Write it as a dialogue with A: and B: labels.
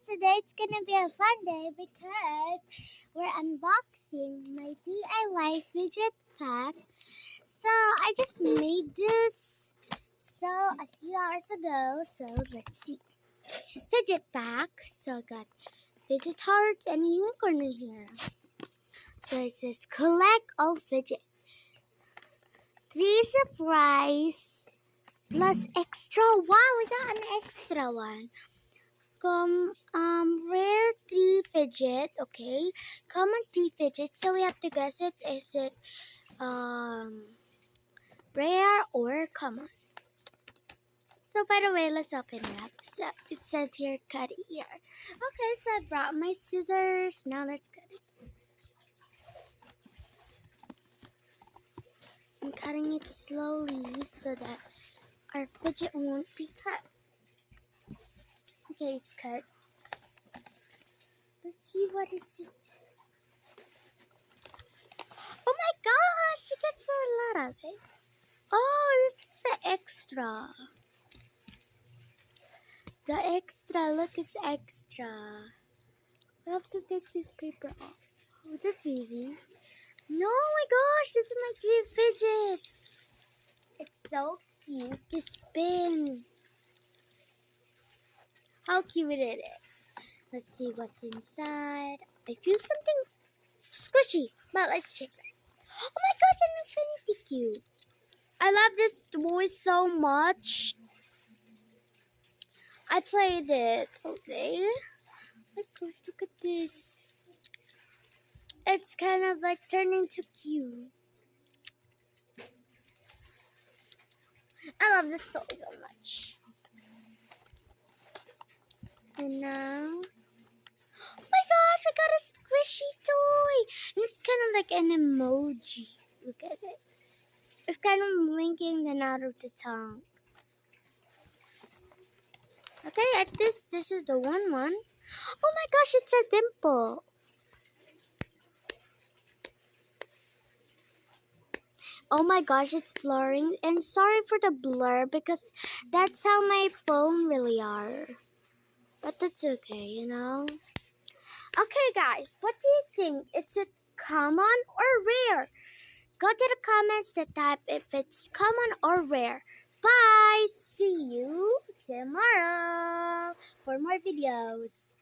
A: today it's gonna be a fun day because we're unboxing my DIY fidget pack. So I just made this a few hours ago. So let's see. Fidget pack. So I got fidget hearts and unicorn in here. So it says collect all fidget. 3 surprise plus extra. Wow, we got an extra one. Rare 3 fidget, okay. Common 3 fidget, so we have to guess it. Is it rare or common? So by the way, let's open it up. So it says here, cut it here. Okay, so I brought my scissors. Now let's cut it. I'm cutting it slowly so that our fidget won't be cut. Okay, it's cut. Let's see what is it. Oh my gosh, she gets a lot of it. Oh, this is the extra. The extra, look, it's extra. I have to take this paper off. Oh, that's easy. No, my gosh, this is my dream fidget. It's so cute to spin. How cute it is. Let's see what's inside. I feel something squishy, but let's check it. Oh my gosh, an infinity cube. I love this toy so much. I played it, okay? Oh my gosh, look at this. It's kind of like turning to cube. I love this toy so much. And now, oh my gosh, we got a squishy toy. And it's kind of like an emoji. Look at it. It's kind of winking then out of the tongue. Okay, at this is the one. Oh my gosh, it's a dimple. Oh my gosh, it's blurring. And sorry for the blur because that's how my phone really are. But that's okay, you know. Okay, guys, what do you think? Is it common or rare? Go to the comments to type if it's common or rare. Bye! See you tomorrow for more videos.